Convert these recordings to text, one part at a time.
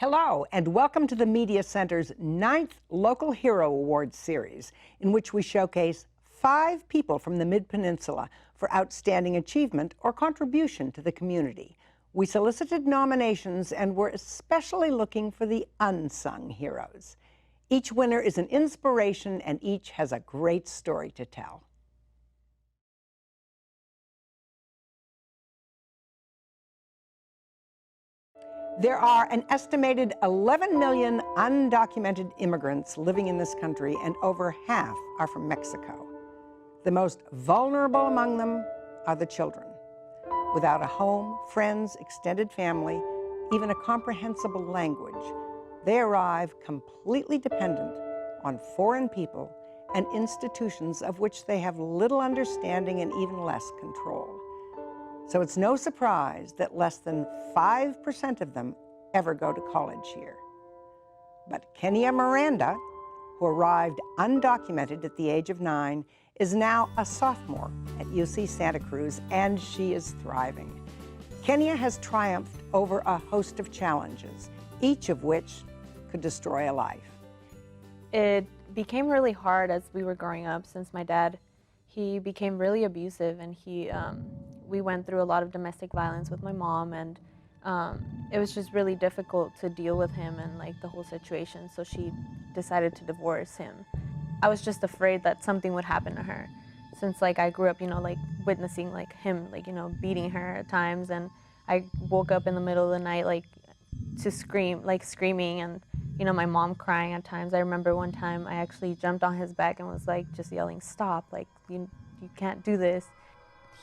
Hello, and welcome to the Media Center's 9th Local Hero Awards series, in which we showcase 5 people from the Mid-Peninsula for outstanding achievement or contribution to the community. We solicited nominations and were especially looking for the unsung heroes. Each winner is an inspiration, and each has a great story to tell. There are an estimated 11 million undocumented immigrants living in this country, and over half are from Mexico. The most vulnerable among them are the children. Without a home, friends, extended family, even a comprehensible language, they arrive completely dependent on foreign people and institutions of which they have little understanding and even less control. So it's no surprise that less than 5% of them ever go to college here. But Kenia Miranda, who arrived undocumented at the age of 9, is now a sophomore at UC Santa Cruz, and she is thriving. Kenia has triumphed over a host of challenges, each of which could destroy a life. It became really hard as we were growing up, since my dad, he became really abusive, and we went through a lot of domestic violence with my mom, and it was just really difficult to deal with him and like the whole situation, so she decided to divorce him. I was just afraid that something would happen to her, since like I grew up, like witnessing like him beating her at times, and I woke up in the middle of the night to screaming, and my mom crying at times. I remember one time I actually jumped on his back and was just yelling, "Stop, you can't do this."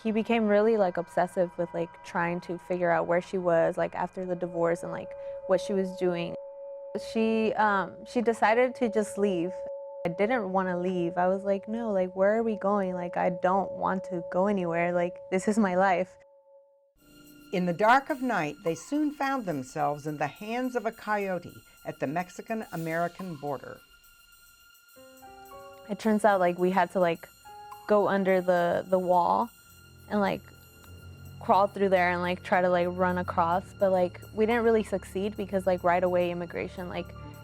He became really obsessive with trying to figure out where she was after the divorce and what she was doing. She decided to just leave. I didn't want to leave. I was like, no, where are we going? I don't want to go anywhere. This is my life. In the dark of night, they soon found themselves in the hands of a coyote at the Mexican-American border. It turns out we had to go under the wall and crawl through there and try to run across, but we didn't really succeed because right away immigration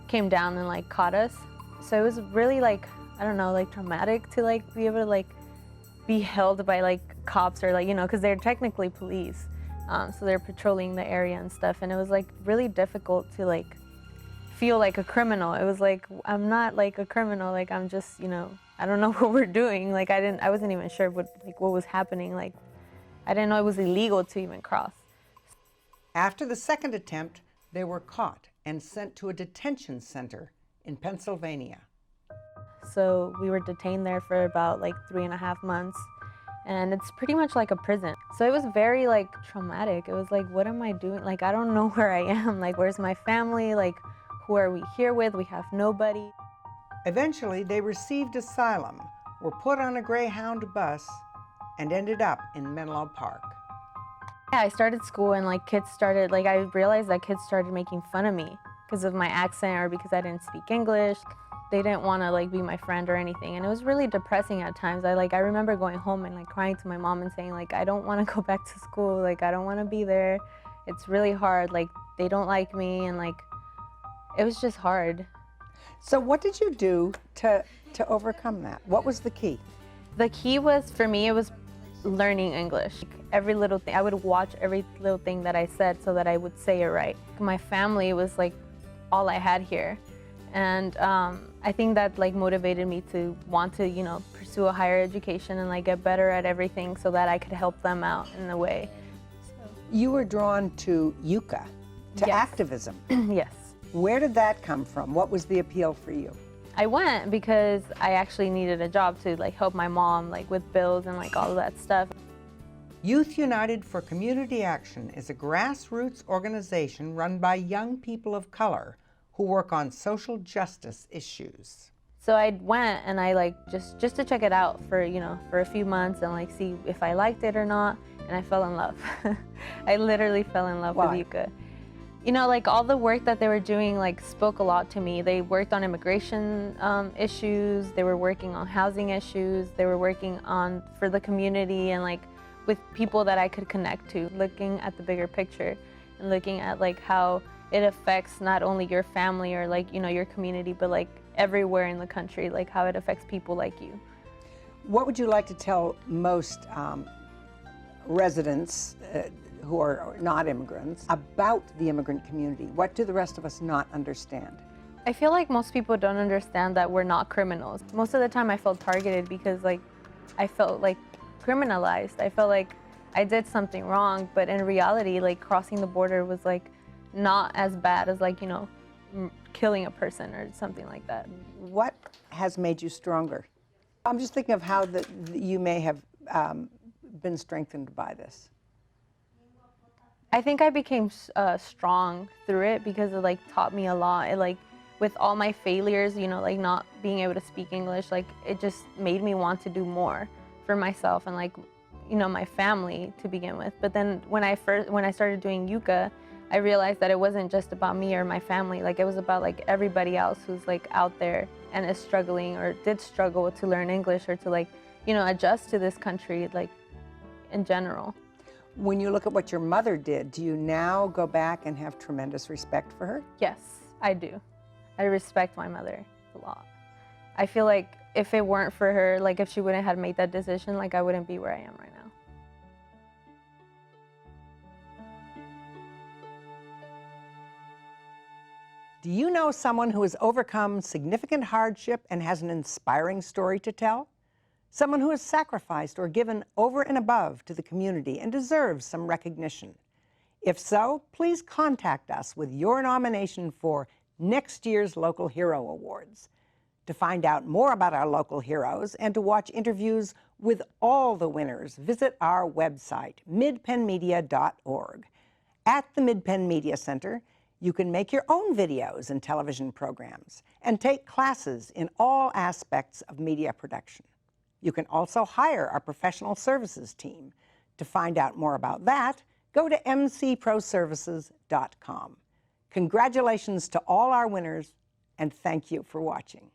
came down and caught us. So it was really I don't know, traumatic to be able to be held by cops or because they're technically police, so they're patrolling the area and stuff, and it was really difficult to feel like a criminal. It was I'm not a criminal, I'm just I don't know what we're doing. I wasn't even sure what was happening. I didn't know it was illegal to even cross. After the second attempt, they were caught and sent to a detention center in Pennsylvania. So we were detained there for about 3.5 months, and it's pretty much like a prison. So it was very traumatic. It was what am I doing? I don't know where I am. Where's my family? Who are we here with? We have nobody. Eventually, they received asylum, were put on a Greyhound bus, and ended up in Menlo Park. Yeah, I started school, and kids started, I realized that kids started making fun of me because of my accent or because I didn't speak English. They didn't want to be my friend or anything, and it was really depressing at times. I remember going home and crying to my mom and saying I don't want to go back to school. I don't want to be there. It's really hard. They don't like me, and it was just hard. So what did you do to overcome that? What was the key? The key was, for me, it was learning English. Every little thing, I would watch every little thing that I said so that I would say it right. My family was all I had here. And I think that motivated me to want to, pursue a higher education and get better at everything so that I could help them out in a way. You were drawn to UCA, to Yes. activism. Yes. Where did that come from? What was the appeal for you? I went because I actually needed a job to help my mom with bills and all of that stuff. Youth United for Community Action is a grassroots organization run by young people of color who work on social justice issues. So I went and I just to check it out for for a few months and see if I liked it or not, and I fell in love. I literally fell in love Why? with UCA. All the work that they were doing spoke a lot to me. They worked on immigration issues, they were working on housing issues, they were working on for the community and with people that I could connect to, looking at the bigger picture and looking at how it affects not only your family or like, you know, your community, but like everywhere in the country, like how it affects people like you. What would you like to tell most residents who are not immigrants about the immigrant community? What do the rest of us not understand? I feel like most people don't understand that we're not criminals. Most of the time I felt targeted because like I felt like criminalized. I felt like I did something wrong, but in reality, like crossing the border was like not as bad as like, you know, killing a person or something like that. What has made you stronger? I'm just thinking of how you may have been strengthened by this. I think I became strong through it because it like taught me a lot. It like, with all my failures, you know, like not being able to speak English, like it just made me want to do more for myself and like, you know, my family to begin with. But then when I started doing Yucca, I realized that it wasn't just about me or my family. Like it was about like everybody else who's like out there and is struggling or did struggle to learn English or to like, you know, adjust to this country, like in general. When you look at what your mother did, do you now go back and have tremendous respect for her? Yes, I do. I respect my mother a lot. I feel like if it weren't for her, like if she wouldn't have made that decision, like I wouldn't be where I am right now. Do you know someone who has overcome significant hardship and has an inspiring story to tell? Someone who has sacrificed or given over and above to the community and deserves some recognition? If so, please contact us with your nomination for next year's Local Hero Awards. To find out more about our local heroes and to watch interviews with all the winners, visit our website, midpennmedia.org. At the Mid-Penn Media Center, you can make your own videos and television programs and take classes in all aspects of media production. You can also hire our professional services team. To find out more about that, go to mcproservices.com. Congratulations to all our winners, and thank you for watching.